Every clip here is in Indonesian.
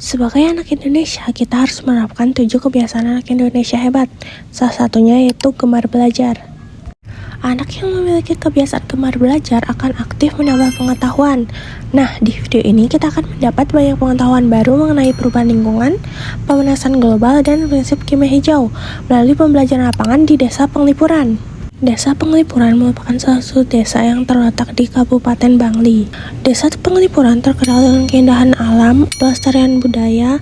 Sebagai anak Indonesia, kita harus menerapkan 7 kebiasaan anak Indonesia hebat. Salah satunya yaitu gemar belajar. Anak yang memiliki kebiasaan gemar belajar akan aktif menambah pengetahuan. Nah, di video ini kita akan mendapat banyak pengetahuan baru mengenai perubahan lingkungan, pemanasan global, dan prinsip kimia hijau melalui pembelajaran lapangan di Desa Penglipuran. Desa Penglipuran merupakan salah satu desa yang terletak di Kabupaten Bangli. Desa Penglipuran terkenal dengan keindahan alam, pelestarian budaya,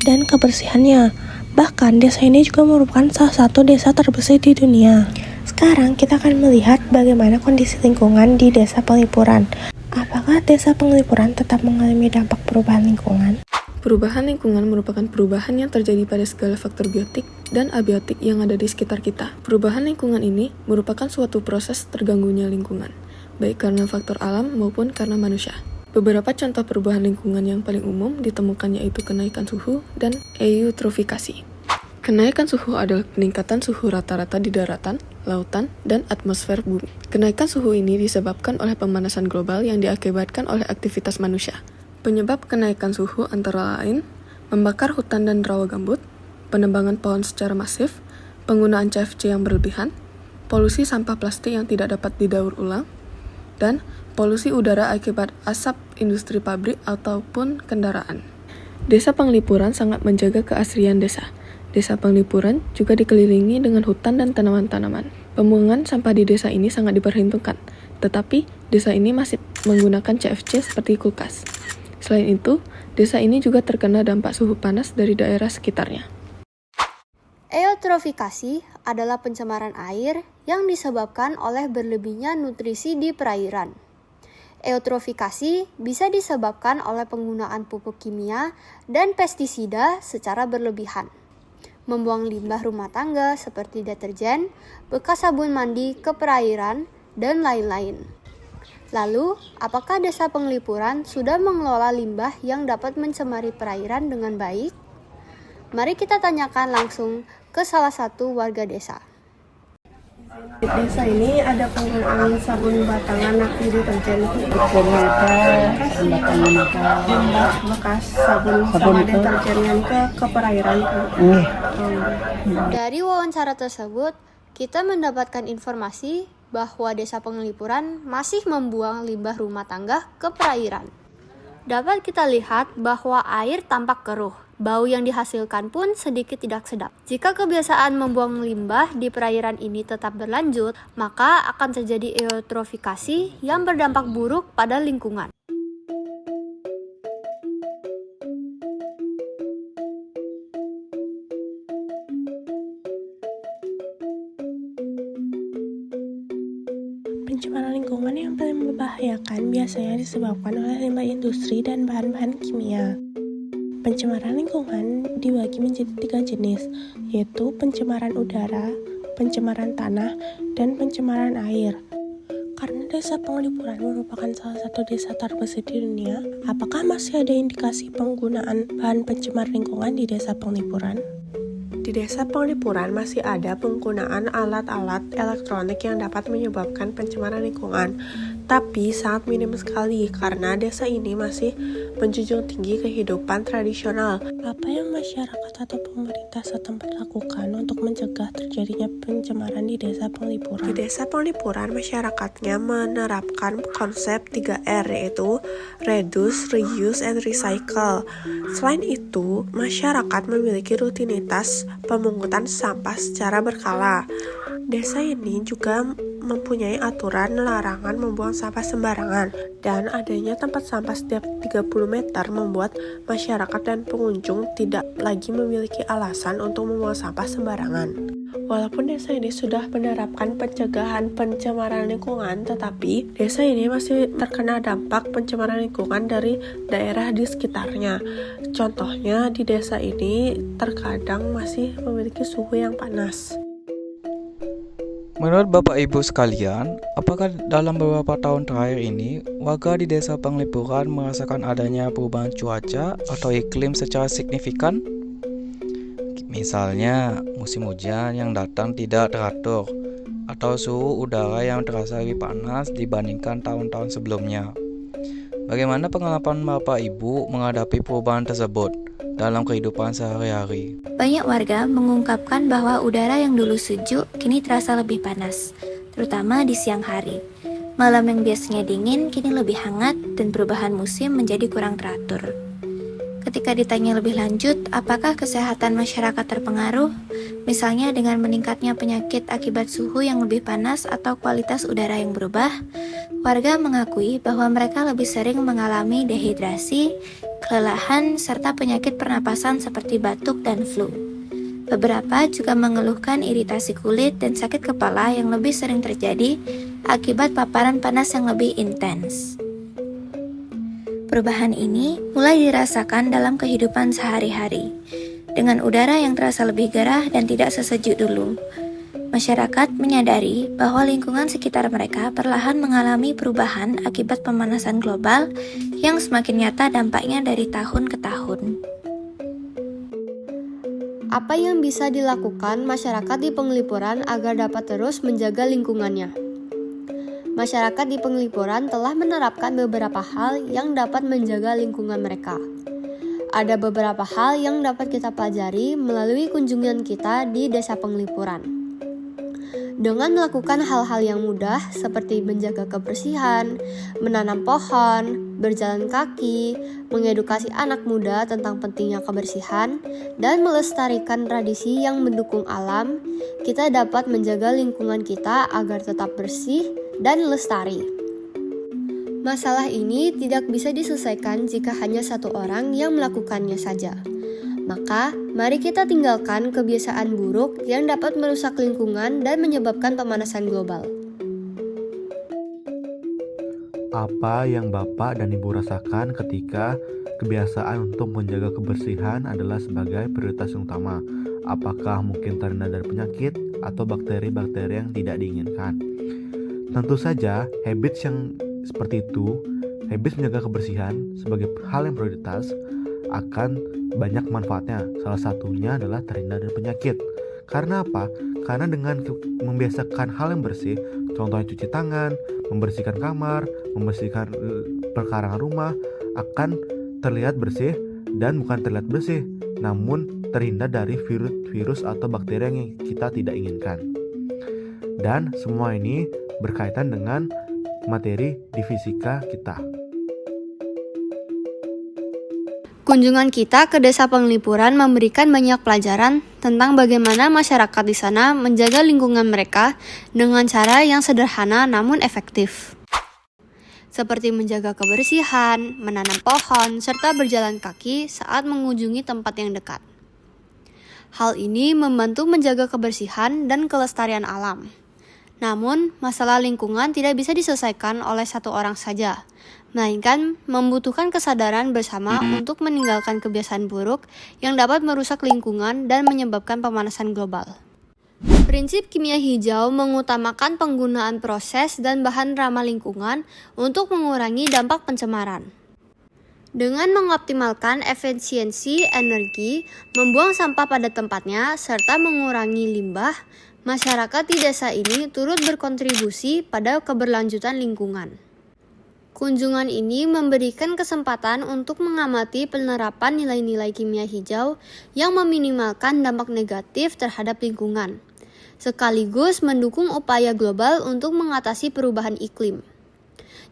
dan kebersihannya. Bahkan desa ini juga merupakan salah satu desa terbersih di dunia. Sekarang kita akan melihat bagaimana kondisi lingkungan di Desa Penglipuran. Apakah Desa Penglipuran tetap mengalami dampak perubahan lingkungan? Perubahan lingkungan merupakan perubahan yang terjadi pada segala faktor biotik dan abiotik yang ada di sekitar kita. Perubahan lingkungan ini merupakan suatu proses terganggunya lingkungan, baik karena faktor alam maupun karena manusia. Beberapa contoh perubahan lingkungan yang paling umum ditemukan yaitu kenaikan suhu dan eutrofikasi. Kenaikan suhu adalah peningkatan suhu rata-rata di daratan, lautan, dan atmosfer bumi. Kenaikan suhu ini disebabkan oleh pemanasan global yang diakibatkan oleh aktivitas manusia. Penyebab kenaikan suhu antara lain membakar hutan dan rawa gambut, penebangan pohon secara masif, penggunaan CFC yang berlebihan, polusi sampah plastik yang tidak dapat didaur ulang, dan polusi udara akibat asap industri pabrik ataupun kendaraan. Desa Penglipuran sangat menjaga keasrian desa. Desa Penglipuran juga dikelilingi dengan hutan dan tanaman-tanaman. Pembuangan sampah di desa ini sangat diperhitungkan, tetapi desa ini masih menggunakan CFC seperti kulkas. Selain itu, desa ini juga terkena dampak suhu panas dari daerah sekitarnya. Eutrofikasi adalah pencemaran air yang disebabkan oleh berlebihnya nutrisi di perairan. Eutrofikasi bisa disebabkan oleh penggunaan pupuk kimia dan pestisida secara berlebihan. Membuang limbah rumah tangga seperti deterjen, bekas sabun mandi ke perairan, dan lain-lain. Lalu, apakah Desa Penglipuran sudah mengelola limbah yang dapat mencemari perairan dengan baik? Mari kita tanyakan langsung ke salah satu warga desa. Di desa ini ada penggunaan sabun batangan aktif deterjen bekas sabun sama deterjen ke perairan. Dari wawancara tersebut, kita mendapatkan informasi bahwa Desa Penglipuran masih membuang limbah rumah tangga ke perairan. Dapat kita lihat bahwa air tampak keruh. Bau yang dihasilkan pun sedikit tidak sedap. Jika kebiasaan membuang limbah di perairan ini tetap berlanjut, maka akan terjadi eutrofikasi yang berdampak buruk pada lingkungan. Pencemaran lingkungan yang paling membahayakan biasanya disebabkan oleh limbah industri dan bahan-bahan kimia. Pencemaran lingkungan dibagi menjadi 3 jenis, yaitu pencemaran udara, pencemaran tanah, dan pencemaran air. Karena Desa Penglipuran merupakan salah satu desa terbersih di dunia, apakah masih ada indikasi penggunaan bahan pencemar lingkungan di Desa Penglipuran? Di Desa Penglipuran masih ada penggunaan alat-alat elektronik yang dapat menyebabkan pencemaran lingkungan, tapi sangat minim sekali karena desa ini masih menjunjung tinggi kehidupan tradisional. Apa yang masyarakat atau pemerintah setempat lakukan untuk mencegah terjadinya pencemaran di Desa Penglipuran? Di Desa Penglipuran, masyarakatnya menerapkan konsep 3R, yaitu Reduce, Reuse, and Recycle. Selain itu, masyarakat memiliki rutinitas pemungutan sampah secara berkala. Desa ini juga mempunyai aturan larangan membuang sampah sembarangan, dan adanya tempat sampah setiap 30 meter membuat masyarakat dan pengunjung tidak lagi memiliki alasan untuk membuang sampah sembarangan. Walaupun desa ini sudah menerapkan pencegahan pencemaran lingkungan, tetapi desa ini masih terkena dampak pencemaran lingkungan dari daerah di sekitarnya. Contohnya, di desa ini terkadang masih memiliki suhu yang panas. Menurut Bapak Ibu sekalian, apakah dalam beberapa tahun terakhir ini, warga di Desa Penglipuran merasakan adanya perubahan cuaca atau iklim secara signifikan? Misalnya, musim hujan yang datang tidak teratur, atau suhu udara yang terasa lebih panas dibandingkan tahun-tahun sebelumnya. Bagaimana pengalaman Bapak Ibu menghadapi perubahan tersebut? dalam kehidupan sehari-hari. Banyak warga mengungkapkan bahwa udara yang dulu sejuk kini terasa lebih panas, terutama di siang hari. Malam yang biasanya dingin kini lebih hangat dan perubahan musim menjadi kurang teratur. Ketika ditanya lebih lanjut, apakah kesehatan masyarakat terpengaruh? Misalnya dengan meningkatnya penyakit akibat suhu yang lebih panas atau kualitas udara yang berubah, warga mengakui bahwa mereka lebih sering mengalami dehidrasi, kelelahan, serta penyakit pernapasan seperti batuk dan flu. Beberapa juga mengeluhkan iritasi kulit dan sakit kepala yang lebih sering terjadi akibat paparan panas yang lebih intens. Perubahan ini mulai dirasakan dalam kehidupan sehari-hari, dengan udara yang terasa lebih gerah dan tidak sesejuk dulu. Masyarakat menyadari bahwa lingkungan sekitar mereka perlahan mengalami perubahan akibat pemanasan global yang semakin nyata dampaknya dari tahun ke tahun. Apa yang bisa dilakukan masyarakat di Penglipuran agar dapat terus menjaga lingkungannya? Masyarakat di Penglipuran telah menerapkan beberapa hal yang dapat menjaga lingkungan mereka. Ada beberapa hal yang dapat kita pelajari melalui kunjungan kita di Desa Penglipuran. Dengan melakukan hal-hal yang mudah seperti menjaga kebersihan, menanam pohon, berjalan kaki, mengedukasi anak muda tentang pentingnya kebersihan, dan melestarikan tradisi yang mendukung alam, kita dapat menjaga lingkungan kita agar tetap bersih dan lestari. Masalah ini tidak bisa diselesaikan jika hanya satu orang yang melakukannya saja. Maka, mari kita tinggalkan kebiasaan buruk yang dapat merusak lingkungan dan menyebabkan pemanasan global. Apa yang Bapak dan Ibu rasakan ketika kebiasaan untuk menjaga kebersihan adalah sebagai prioritas yang utama? Apakah mungkin terhindar dari penyakit atau bakteri-bakteri yang tidak diinginkan? Tentu saja, habits yang seperti itu, habits menjaga kebersihan sebagai hal yang prioritas akan banyak manfaatnya. Salah satunya adalah terhindar dari penyakit. Karena apa? Karena dengan membiasakan hal yang bersih, contohnya cuci tangan, membersihkan kamar, membersihkan perkarangan rumah, akan terlihat bersih dan bukan terlihat bersih, namun terhindar dari virus atau bakteri yang kita tidak inginkan. Dan semua ini berkaitan dengan materi di fisika kita. Kunjungan kita ke Desa Penglipuran memberikan banyak pelajaran tentang bagaimana masyarakat di sana menjaga lingkungan mereka dengan cara yang sederhana namun efektif. Seperti menjaga kebersihan, menanam pohon, serta berjalan kaki saat mengunjungi tempat yang dekat. Hal ini membantu menjaga kebersihan dan kelestarian alam. Namun, masalah lingkungan tidak bisa diselesaikan oleh satu orang saja, melainkan membutuhkan kesadaran bersama untuk meninggalkan kebiasaan buruk yang dapat merusak lingkungan dan menyebabkan pemanasan global. Prinsip kimia hijau mengutamakan penggunaan proses dan bahan ramah lingkungan untuk mengurangi dampak pencemaran. Dengan mengoptimalkan efisiensi energi, membuang sampah pada tempatnya, serta mengurangi limbah, masyarakat di desa ini turut berkontribusi pada keberlanjutan lingkungan. Kunjungan ini memberikan kesempatan untuk mengamati penerapan nilai-nilai kimia hijau yang meminimalkan dampak negatif terhadap lingkungan, sekaligus mendukung upaya global untuk mengatasi perubahan iklim.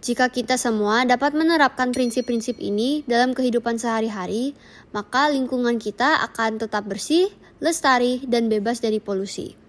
Jika kita semua dapat menerapkan prinsip-prinsip ini dalam kehidupan sehari-hari, maka lingkungan kita akan tetap bersih, lestari, dan bebas dari polusi.